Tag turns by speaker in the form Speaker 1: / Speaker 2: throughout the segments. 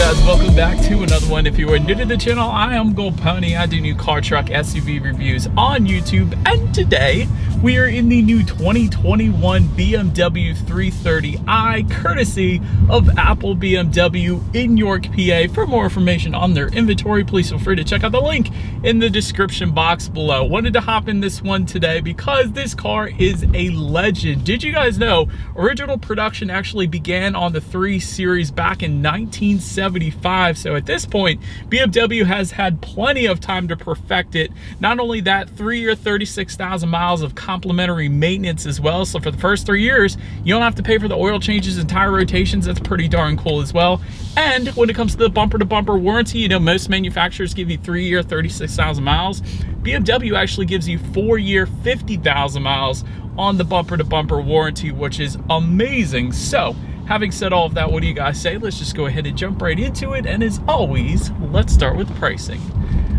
Speaker 1: guys, welcome back to another one. If you are new to the channel, I am Gold Pony. I do new car, truck, SUV reviews on YouTube, and today we are in the new 2021 BMW 330i, courtesy of Apple BMW in York, PA. For more information on their inventory, please feel free to check out the link in the description box below. Wanted to hop in this one today because this car is a legend. Did you guys know original production actually began on the 3 Series back in 1975? So at this point, BMW has had plenty of time to perfect it. Not only that, 3-year, 36,000 miles of complimentary maintenance as well. So for the first 3 years, you don't have to pay for the oil changes and tire rotations. That's pretty darn cool as well. And when it comes to the bumper-to-bumper warranty, you know, most manufacturers give you 3-year, 36,000 miles. BMW actually gives you 4-year, 50,000 miles on the bumper-to-bumper warranty, which is amazing. So having said all of that, what do you guys say? Let's just go ahead and jump right into it. And as always, let's start with pricing.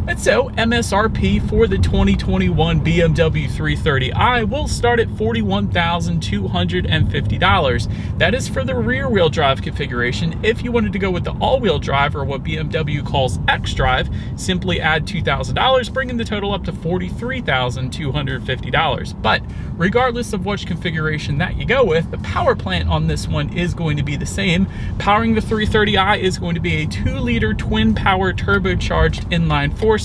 Speaker 1: And so MSRP for the 2021 BMW 330i will start at $41,250. That is for the rear wheel drive configuration. If you wanted to go with the all-wheel drive, or what BMW calls X-Drive, simply add $2,000, bringing the total up to $43,250. But regardless of which configuration that you go with, the power plant on this one is going to be the same. Powering the 330i is going to be a 2-liter twin power turbocharged inline 4-cylinder,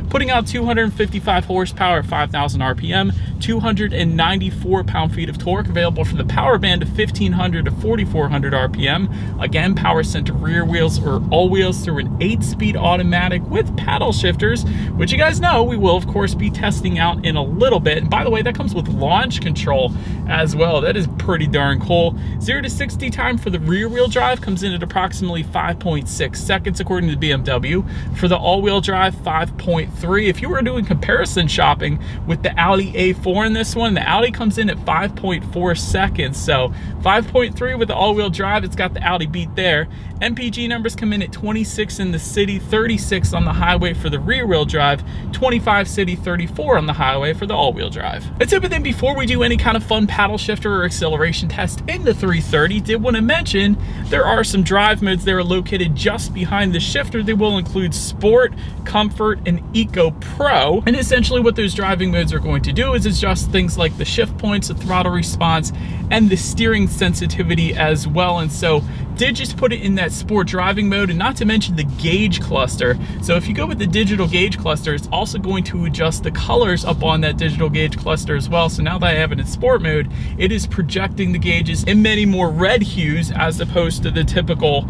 Speaker 1: putting out 255 horsepower at 5,000 RPM, 294 pound-feet of torque, available for the power band of 1,500 to 4,400 RPM. Again, power sent to rear wheels or all wheels through an 8-speed automatic with paddle shifters, which you guys know we will of course be testing out in a little bit. And by the way, that comes with launch control as well. That is pretty darn cool. 0 to 60 time for the rear wheel drive comes in at approximately 5.6 seconds according to BMW. For the all-wheel drive, 5.3. If you were doing comparison shopping with the Audi A4 in this one, the Audi comes in at 5.4 seconds. So 5.3 with the all-wheel drive, it's got the Audi beat there. MPG numbers come in at 26 in the city, 36 on the highway for the rear wheel drive, 25 city, 34 on the highway for the all-wheel drive. And so, but then before we do any kind of fun paddle shifter or acceleration test in the 330, did want to mention there are some drive modes that are located just behind the shifter. They will include Sport, Comfort, and Eco Pro. And essentially what those driving modes are going to do is adjust things like the shift points, the throttle response, and the steering sensitivity as well. And so did just put it in that sport driving mode, and not to mention the gauge cluster. So if you go with the digital gauge cluster, it's also going to adjust the colors up on that digital gauge cluster as well. So now that I have it in sport mode, it is projecting the gauges in many more red hues as opposed to the typical,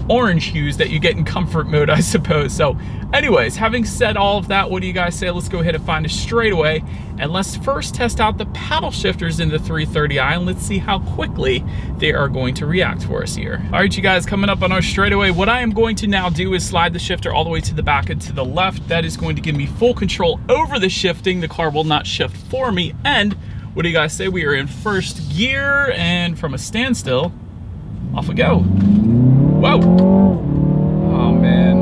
Speaker 1: orange hues that you get in comfort mode, I suppose. So anyways, having said all of that, what do you guys say? Let's go ahead and find a straightaway, and let's first test out the paddle shifters in the 330i, and let's see how quickly they are going to react for us here. All right, you guys, coming up on our straightaway, what I am going to now do is slide the shifter all the way to the back and to the left. That is going to give me full control over the shifting. The car will not shift for me. And what do you guys say? We are in first gear, and from a standstill, off we go. Whoa. Oh, man.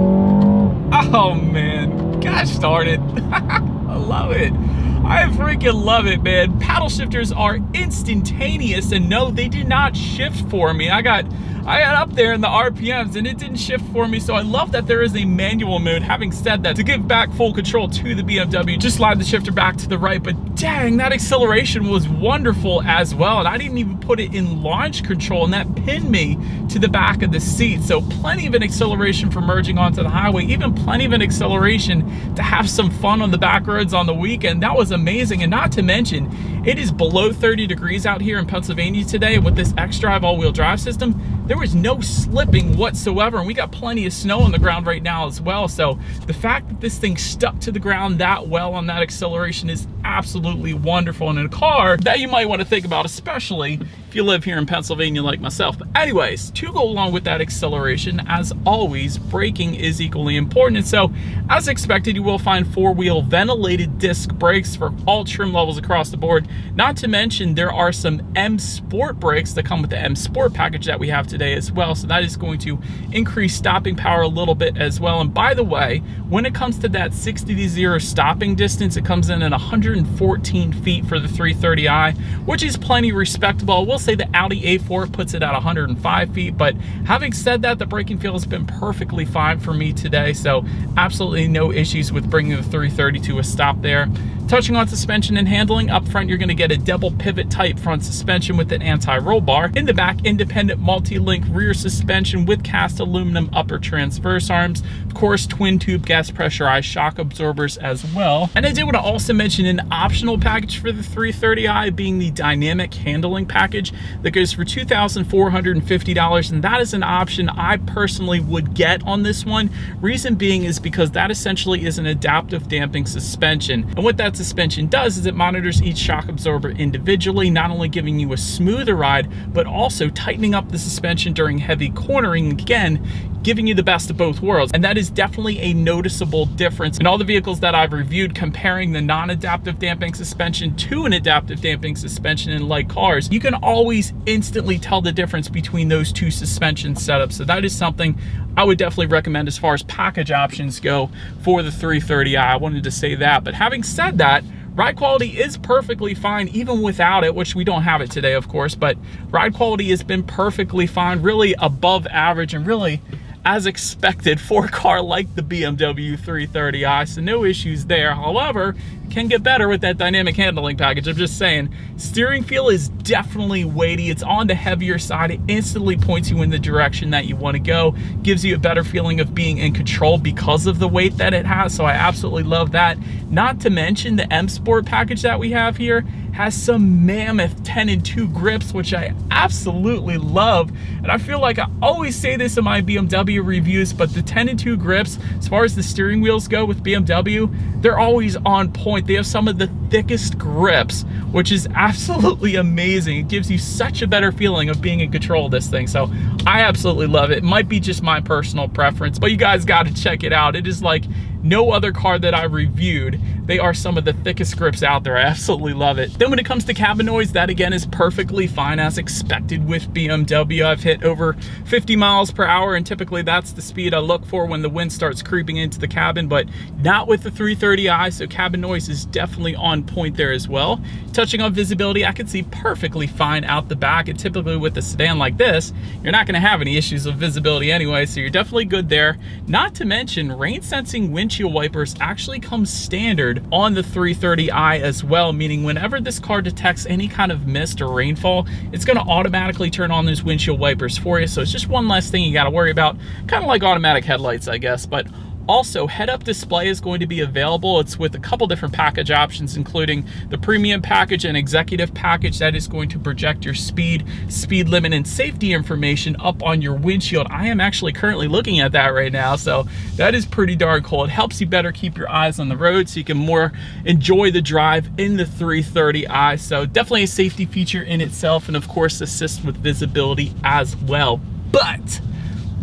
Speaker 1: Oh, man. Gosh darn it. I love it. I freaking love it, man. Paddle shifters are instantaneous, and no, they did not shift for me. I got up there in the RPMs and it didn't shift for me, so I love that there is a manual mode. Having said that, to give back full control to the BMW, just slide the shifter back to the right, but dang, that acceleration was wonderful as well, and I didn't even put it in launch control, and that pinned me to the back of the seat. So plenty of an acceleration for merging onto the highway, even plenty of an acceleration to have some fun on the back roads on the weekend. That was amazing. And not to mention, it is below 30 degrees out here in Pennsylvania today. With this X-Drive all-wheel drive system, there was no slipping whatsoever, and we got plenty of snow on the ground right now as well. So the fact that this thing stuck to the ground that well on that acceleration is absolutely wonderful, and in a car that you might want to think about, especially if you live here in Pennsylvania like myself. But anyways, to go along with that acceleration, as always, braking is equally important. And so as expected, you will find 4-wheel ventilated disc brakes for all trim levels across the board. Not to mention, there are some M Sport brakes that come with the M Sport package that we have today today as well, so that is going to increase stopping power a little bit as well. And by the way, when it comes to that 60 to 0 stopping distance, it comes in at 114 feet for the 330i, which is plenty respectable. I will say the Audi A4 puts it at 105 feet, but having said that, the braking feel has been perfectly fine for me today, so absolutely no issues with bringing the 330 to a stop there. Touching on suspension and handling, up front you're going to get a double pivot type front suspension with an anti-roll bar. In the back, independent multi-link rear suspension with cast aluminum upper transverse arms. Of course, twin tube gas pressurized shock absorbers as well. And I did want to also mention an optional package for the 330i being the dynamic handling package that goes for $2,450, and that is an option I personally would get on this one. Reason being is because that essentially is an adaptive damping suspension, and what that suspension does is it monitors each shock absorber individually, not only giving you a smoother ride, but also tightening up the suspension during heavy cornering, again, giving you the best of both worlds. And that is definitely a noticeable difference in all the vehicles that I've reviewed, comparing the non-adaptive damping suspension to an adaptive damping suspension in light cars. You can always instantly tell the difference between those two suspension setups. So that is something I would definitely recommend as far as package options go for the 330i. I wanted to say that. But having said that, ride quality is perfectly fine even without it, which we don't have it today, of course, but ride quality has been perfectly fine, really above average, and really as expected for a car like the BMW 330i, so no issues there. However, it can get better with that dynamic handling package. I'm just saying, steering feel is definitely weighty. It's on the heavier side. It instantly points you in the direction that you want to go, gives you a better feeling of being in control because of the weight that it has, so I absolutely love that. Not to mention the M Sport package that we have here has some mammoth 10 and 2 grips, which I absolutely love. And I feel like I always say this in my BMW reviews, but the 10 and 2 grips, as far as the steering wheels go with BMW, they're always on point. They have some of the thickest grips, which is absolutely amazing. It gives you such a better feeling of being in control of this thing. So I absolutely love it. It might be just my personal preference, but you guys got to check it out. It is like no other car that I reviewed. They are some of the thickest grips out there. I absolutely love it. Then when it comes to cabin noise, that again is perfectly fine as expected with BMW. I've hit over 50 miles per hour, and typically that's the speed I look for when the wind starts creeping into the cabin, but not with the 330i, so cabin noise is definitely on point there as well. Touching on visibility, I can see perfectly fine out the back, and typically with a sedan like this, you're not gonna have any issues with visibility anyway, so you're definitely good there. Not to mention, rain sensing windshield wipers actually come standard on the 330i as well, meaning whenever this car detects any kind of mist or rainfall, it's going to automatically turn on those windshield wipers for you. So it's just one less thing you got to worry about, kind of like automatic headlights, I guess. But also, head-up display is going to be available. It's with a couple different package options, including the premium package and executive package that is going to project your speed limit, and safety information up on your windshield. I am actually currently looking at that right now, so that is pretty darn cool. It helps you better keep your eyes on the road so you can more enjoy the drive in the 330i. So definitely a safety feature in itself, and of course assist with visibility as well. But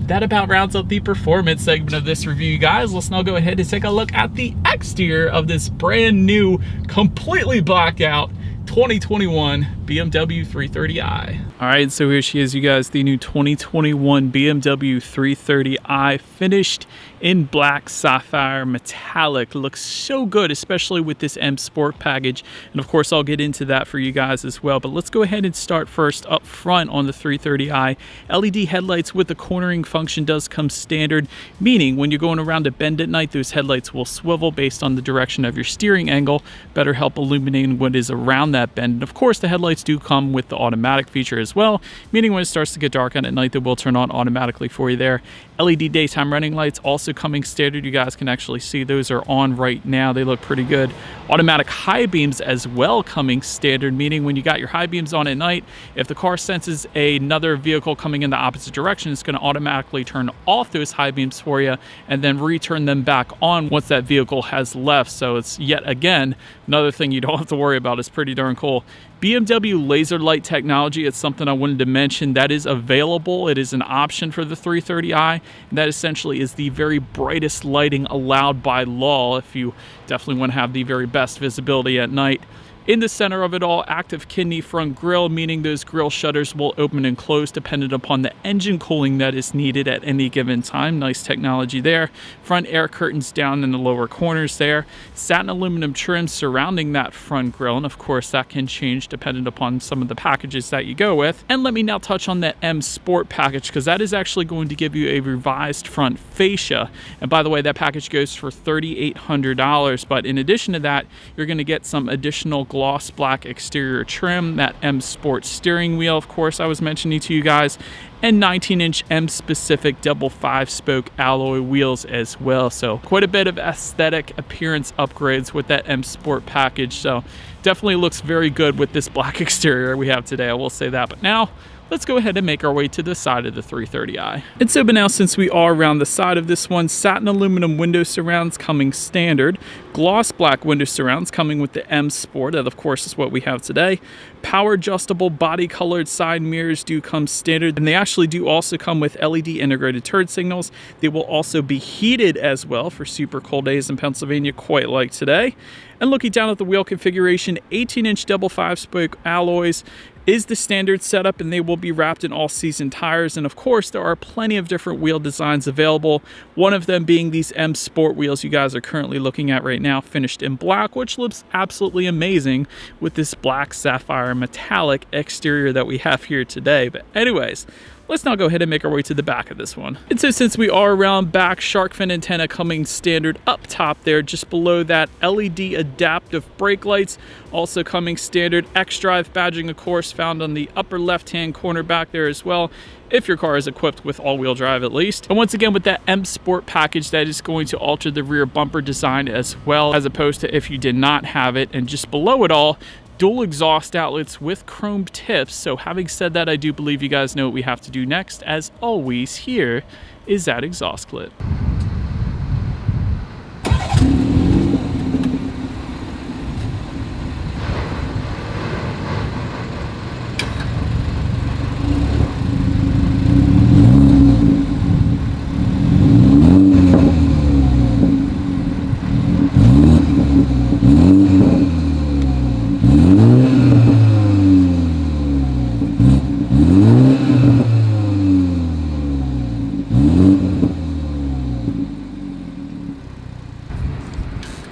Speaker 1: that about rounds up the performance segment of this review, you guys. Let's now go ahead and take a look at the exterior of this brand new, completely blacked out 2021 BMW 330i. All right, so here she is, you guys, the new 2021 BMW 330i, finished in black sapphire metallic. Looks so good, especially with this M Sport package, and of course I'll get into that for you guys as well. But let's go ahead and start first up front on the 330i. LED headlights with the cornering function does come standard, meaning when you're going around a bend at night, those headlights will swivel based on the direction of your steering angle, better help illuminating what is around that bend. And of course the headlights do come with the automatic feature as well, meaning when it starts to get dark out at night, they will turn on automatically for you there. LED daytime running lights also coming standard. You guys can actually see those are on right now. They look pretty good. Automatic high beams as well coming standard, meaning when you got your high beams on at night, if the car senses another vehicle coming in the opposite direction, it's going to automatically turn off those high beams for you and then return them back on once that vehicle has left. So it's yet again another thing you don't have to worry about. It's pretty darn cool. BMW laser light technology, it's something I wanted to mention that is available. It is an option for the 330i, and that essentially is the very brightest lighting allowed by law if you definitely want to have the very best visibility at night. In the center of it all, active kidney front grille, meaning those grille shutters will open and close dependent upon the engine cooling that is needed at any given time. Nice technology there. Front air curtains down in the lower corners there. Satin aluminum trim surrounding that front grille, and of course that can change dependent upon some of the packages that you go with. And let me now touch on that M Sport package, because that is actually going to give you a revised front fascia. And by the way, that package goes for $3,800, but in addition to that, you're going to get some additional gloss black exterior trim, that M Sport steering wheel, of course, I was mentioning to you guys, and 19-inch M-specific double 5-spoke alloy wheels as well. So quite a bit of aesthetic appearance upgrades with that M Sport package. So definitely looks very good with this black exterior we have today, I will say that. But now, let's go ahead and make our way to the side of the 330i. And so, but now since we are around the side of this one, satin aluminum window surrounds coming standard, gloss black window surrounds coming with the M Sport, that of course is what we have today. Power adjustable body colored side mirrors do come standard, and they actually do also come with LED integrated turn signals. They will also be heated as well for super cold days in Pennsylvania, quite like today. And looking down at the wheel configuration, 18-inch double 5-spoke alloys is the standard setup, and they will be wrapped in all-season tires. And of course, there are plenty of different wheel designs available, one of them being these M Sport wheels you guys are currently looking at right now, finished in black, which looks absolutely amazing with this black sapphire metallic exterior that we have here today. But anyways, let's now go ahead and make our way to the back of this one. And so since we are around back, shark fin antenna coming standard up top there, just below that, LED adaptive brake lights also coming standard. X-Drive badging, of course, found on the upper left-hand corner back there as well, if your car is equipped with all-wheel drive at least. And once again, with that M Sport package, that is going to alter the rear bumper design as well, as opposed to if you did not have it. And just below it all, dual exhaust outlets with chrome tips. So having said that, I do believe you guys know what we have to do next. As always, here is that exhaust clip.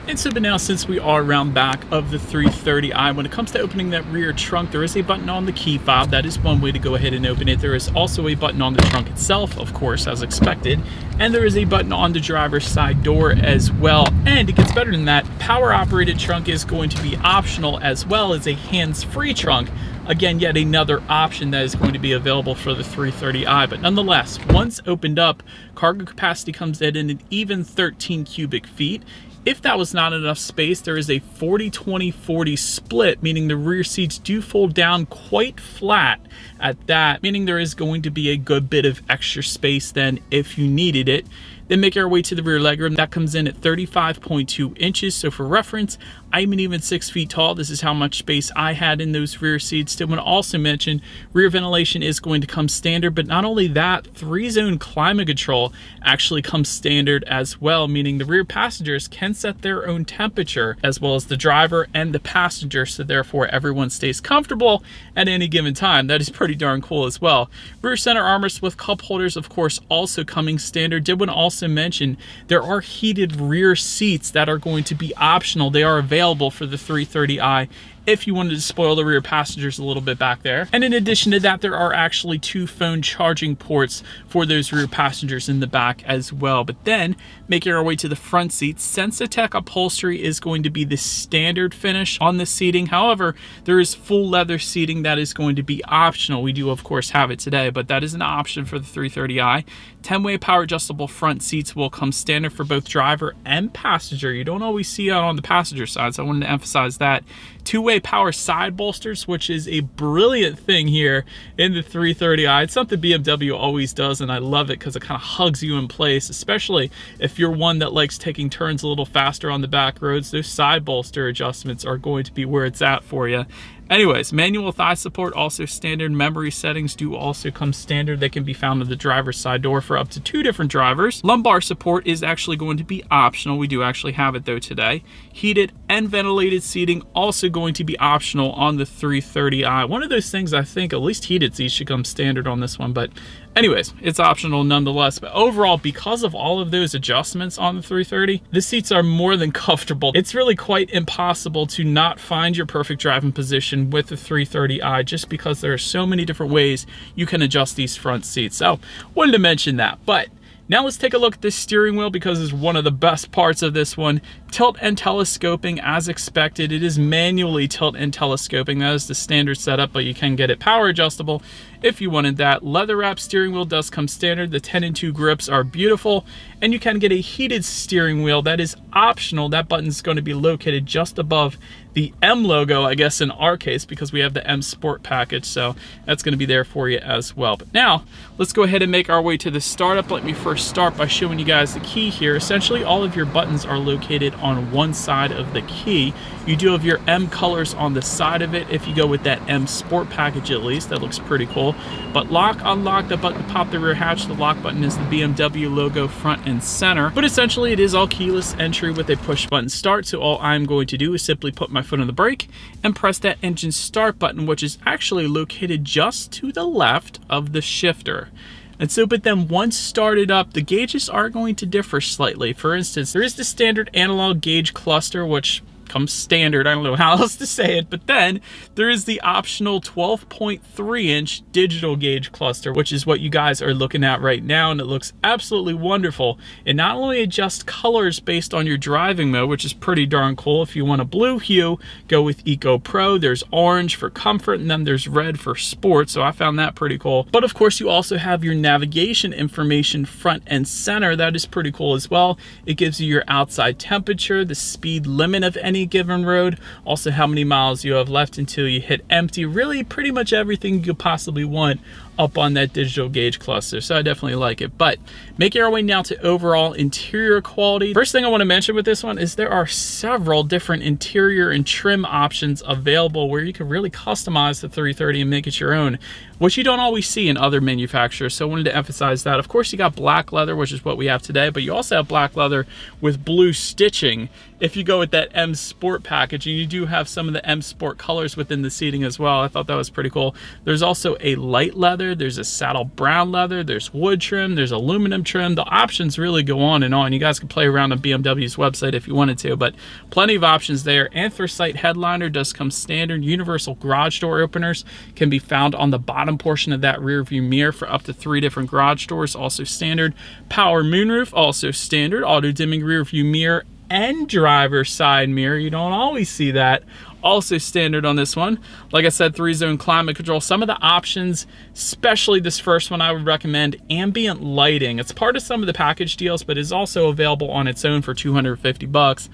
Speaker 1: And so, but now since we are around back of the 330i, when it comes to opening that rear trunk, there is a button on the key fob. That is one way to go ahead and open it. There is also a button on the trunk itself, of course, as expected. And there is a button on the driver's side door as well. And it gets better than that. Power operated trunk is going to be optional, as well as a hands-free trunk. Again, yet another option that is going to be available for the 330i. But nonetheless, once opened up, cargo capacity comes in an even 13 cubic feet. If that was not enough space, there is a 40-20-40 split, meaning the rear seats do fold down quite flat at that, meaning there is going to be a good bit of extra space then if you needed it. Then make our way to the rear legroom. That comes in at 35.2 inches. So for reference, I'm an even 6 feet tall. This is how much space I had in those rear seats. I want to also mention rear ventilation is going to come standard, but not only that, 3-zone climate control actually comes standard as well, meaning the rear passengers can set their own temperature, as well as the driver and the passenger. So therefore everyone stays comfortable at any given time. That is pretty darn cool as well. Rear center armrest with cup holders, of course, also coming standard. Did want to also mention there are heated rear seats that are going to be optional. They are available for the 330i if you wanted to spoil the rear passengers a little bit back there. And in addition to that, there are actually 2 phone charging ports for those rear passengers in the back as well. But then making our way to the front seats, Sensatech upholstery is going to be the standard finish on the seating. However, there is full leather seating that is going to be optional. We do of course have it today, but that is an option for the 330i. 10-way power adjustable front seats will come standard for both driver and passenger. You don't always see that on the passenger side, so I wanted to emphasize that. 2-way power side bolsters, which is a brilliant thing here in the 330i. It's something BMW always does, and I love it because it kind of hugs you in place, especially if you're one that likes taking turns a little faster on the back roads. Those side bolster adjustments are going to be where it's at for you. Anyways, manual thigh support also standard. Memory settings do also come standard. They can be found on the driver's side door for up to 2 different drivers. Lumbar support is actually going to be optional. We do actually have it though today. Heated and ventilated seating also going to be optional on the 330i. One of those things, I think at least heated seats should come standard on this one, but anyways, it's optional nonetheless. But overall, because of all of those adjustments on the 330, the seats are more than comfortable. It's really quite impossible to not find your perfect driving position with the 330i, just because there are so many different ways you can adjust these front seats. So wanted to mention that. But now let's take a look at this steering wheel, because it's one of the best parts of this one. Tilt and telescoping as expected. It is manually tilt and telescoping. That is the standard setup, but you can get it power adjustable if you wanted that. Leather wrap steering wheel does come standard. The 10-2 grips are beautiful, and you can get a heated steering wheel. That is optional. That button is going to be located just above the M logo, I guess in our case, because we have the M Sport package, so that's going to be there for you as well. But now let's go ahead and make our way to the startup. Let me first start by showing you guys the key here. Essentially, all of your buttons are located on one side of the key. You do have your M colors on the side of it. If you go with that M Sport package, at least, that looks pretty cool. But lock, unlock, the button to pop the rear hatch. The lock button is the BMW logo front and center. But essentially, it is all keyless entry with a push button start. So all I'm going to do is simply put my foot on the brake and press that engine start button, which is actually located just to the left of the shifter. And so, but then once started up, the gauges are going to differ slightly. For instance, there is the standard analog gauge cluster, which comes standard. I don't know how else to say it, but then there is the optional 12.3-inch digital gauge cluster, which is what you guys are looking at right now, and it looks absolutely wonderful. It not only adjusts colors based on your driving mode, which is pretty darn cool. If you want a blue hue, go with Eco Pro. There's orange for comfort, and then there's red for sport, so I found that pretty cool. But of course, you also have your navigation information front and center. That is pretty cool as well. It gives you your outside temperature, the speed limit of any given road, also how many miles you have left until you hit empty. Really pretty much everything you could possibly want up on that digital gauge cluster, so I definitely like it. But making our way now to overall interior quality. First thing I want to mention with this one is there are several different interior and trim options available where you can really customize the 330 and make it your own, which you don't always see in other manufacturers, so I wanted to emphasize that. Of course, you got black leather, which is what we have today, but you also have black leather with blue stitching if you go with that M Sport package, and you do have some of the M Sport colors within the seating as well. I thought that was pretty cool. There's also a light leather, there's a saddle brown leather, there's wood trim, there's aluminum trim. The options really go on and on. You guys can play around on BMW's website if you wanted to, but plenty of options there. Anthracite headliner does come standard. Universal garage door openers can be found on the bottom portion of that rear view mirror for up to 3 different garage doors, also standard. Power moonroof, also standard. Auto dimming rear view mirror and driver's side mirror. You don't always see that. Also standard on this one. Like I said, 3-zone climate control. Some of the options, especially this first one, I would recommend ambient lighting. It's part of some of the package deals, but is also available on its own for $250.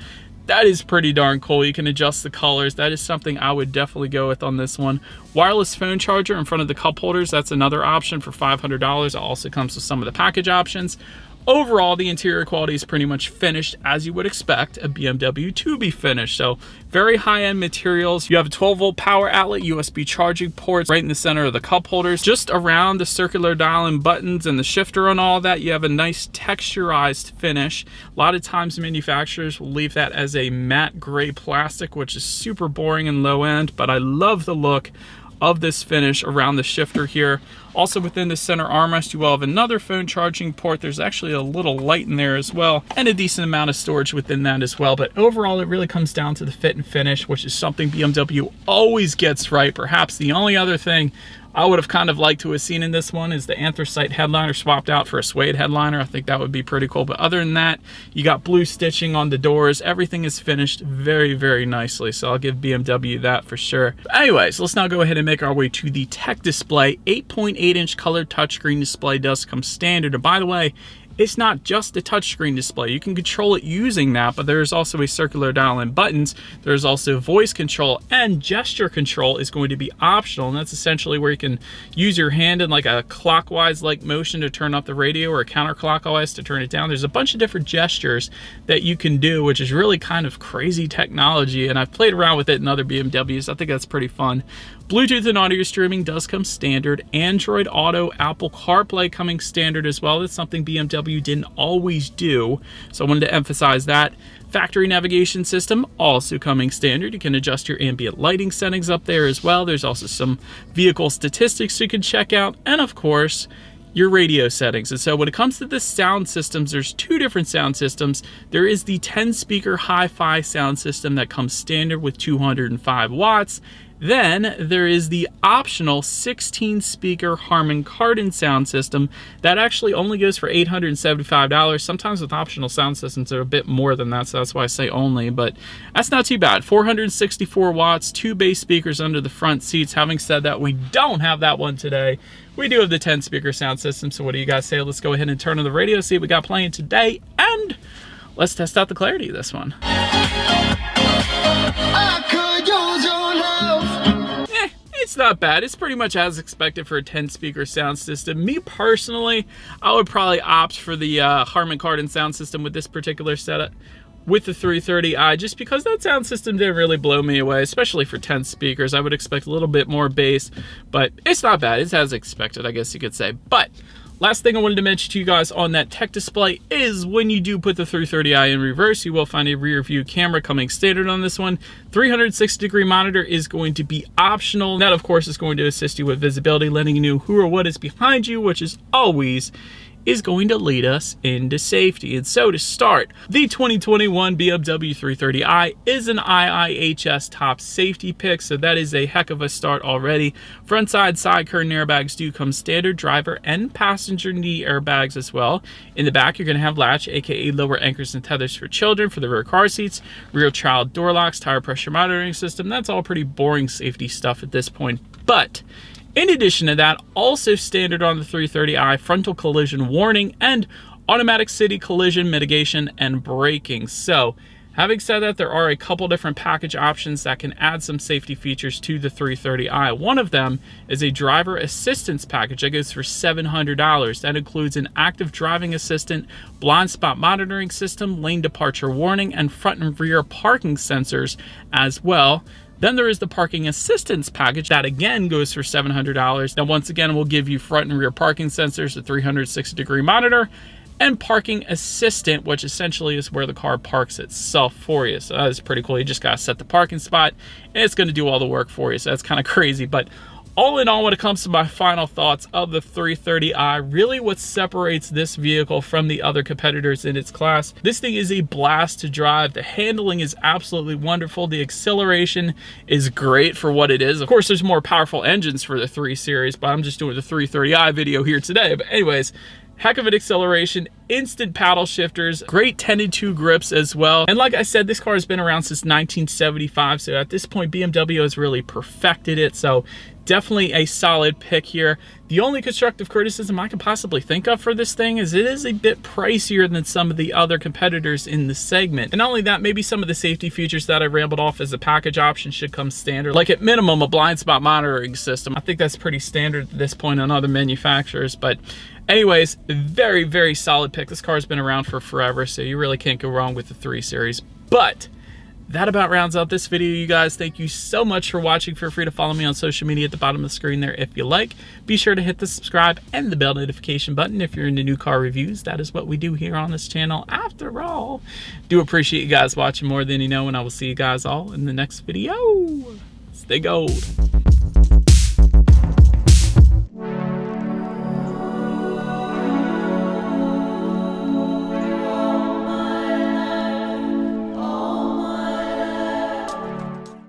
Speaker 1: That is pretty darn cool. You can adjust the colors. That is something I would definitely go with on this one. Wireless phone charger in front of the cup holders. That's another option for $500. It also comes with some of the package options. Overall, the interior quality is pretty much finished as you would expect a BMW to be finished. So very high-end materials. You have a 12-volt power outlet, USB charging ports right in the center of the cup holders. Just around the circular dial and buttons and the shifter and all that, you have a nice texturized finish. A lot of times manufacturers will leave that as a matte gray plastic, which is super boring and low end, but I love the look of this finish around the shifter here. Also within the center armrest, you will have another phone charging port. There's actually a little light in there as well, and a decent amount of storage within that as well. But overall, it really comes down to the fit and finish, which is something BMW always gets right. Perhaps the only other thing I would have kind of liked to have seen in this one is the anthracite headliner swapped out for a suede headliner. I think that would be pretty cool. But other than that, you got blue stitching on the doors. Everything is finished very, very nicely. So I'll give BMW that for sure. But anyways, let's now go ahead and make our way to the tech display. 8.8-inch color touchscreen display does come standard. And by the way, it's not just a touchscreen display. You can control it using that, but there's also a circular dial and buttons. There's also voice control, and gesture control is going to be optional, and that's essentially where you can use your hand in like a clockwise like motion to turn up the radio or counterclockwise to turn it down. There's a bunch of different gestures that you can do, which is really kind of crazy technology, and I've played around with it in other BMWs. I think that's pretty fun. Bluetooth and audio streaming does come standard. Android Auto, Apple CarPlay coming standard as well. That's something BMW didn't always do, so I wanted to emphasize that. Factory navigation system also coming standard. You can adjust your ambient lighting settings up there as well. There's also some vehicle statistics you can check out, and of course, your radio settings. And so when it comes to the sound systems, there's two different sound systems. There is the 10-speaker hi-fi sound system that comes standard with 205 watts. Then there is the optional 16-speaker Harman Kardon sound system that actually only goes for $875. Sometimes with optional sound systems, they're a bit more than that, so that's why I say only, but that's not too bad. 464 watts, 2 bass speakers under the front seats. Having said that, we don't have that one today. We do have the 10-speaker sound system, so what do you guys say? Let's go ahead and turn on the radio, see what we got playing today, and let's test out the clarity of this one. It's not bad. It's pretty much as expected for a 10-speaker sound system. Me personally, I would probably opt for the Harman Kardon sound system with this particular setup with the 330i, just because that sound system didn't really blow me away, especially for 10 speakers. I would expect a little bit more bass, but it's not bad. It's as expected, I guess you could say. But last thing I wanted to mention to you guys on that tech display is when you do put the 330i in reverse, you will find a rear view camera coming standard on this one. 360-degree monitor is going to be optional. That, of course, is going to assist you with visibility, letting you know who or what is behind you, which is always is going to lead us into safety. And so to start, the 2021 BMW 330i is an IIHS top safety pick, so that is a heck of a start already. Front side curtain airbags do come standard, driver and passenger knee airbags as well. In the back, you're going to have latch, aka lower anchors and tethers for children for the rear car seats, rear child door locks, tire pressure monitoring system. That's all pretty boring safety stuff at this point. But in addition to that, also standard on the 330i, frontal collision warning and automatic city collision mitigation and braking. So, having said that, there are a couple different package options that can add some safety features to the 330i. One of them is a driver assistance package that goes for $700. That includes an active driving assistant, blind spot monitoring system, lane departure warning, and front and rear parking sensors as well. Then there is the parking assistance package that again goes for $700. Now once again, we'll give you front and rear parking sensors, a 360-degree monitor, and parking assistant, which essentially is where the car parks itself for you. So that is pretty cool. You just gotta set the parking spot and it's gonna do all the work for you. So that's kind of crazy, but all in all, when it comes to my final thoughts of the 330i, really what separates this vehicle from the other competitors in its class, this thing is a blast to drive. The handling is absolutely wonderful. The acceleration is great for what it is. Of course, there's more powerful engines for the 3 Series, but I'm just doing the 330i video here today. But anyways, heck of an acceleration, instant paddle shifters, great 10-2 grips as well. And like I said, this car has been around since 1975, so at this point, BMW has really perfected it. So definitely a solid pick here. The only constructive criticism I can possibly think of for this thing is it is a bit pricier than some of the other competitors in the segment. And not only that, maybe some of the safety features that I rambled off as a package option should come standard. Like at minimum, a blind spot monitoring system. I think that's pretty standard at this point on other manufacturers. But anyways, very, very solid pick. This car's been around for forever, so you really can't go wrong with the 3 Series. But that about rounds out this video, you guys. Thank you so much for watching. Feel free to follow me on social media at the bottom of the screen there if you like. Be sure to hit the subscribe and the bell notification button if you're into new car reviews. That is what we do here on this channel after all. Do appreciate you guys watching more than you know, and I will see you guys all in the next video. Stay gold.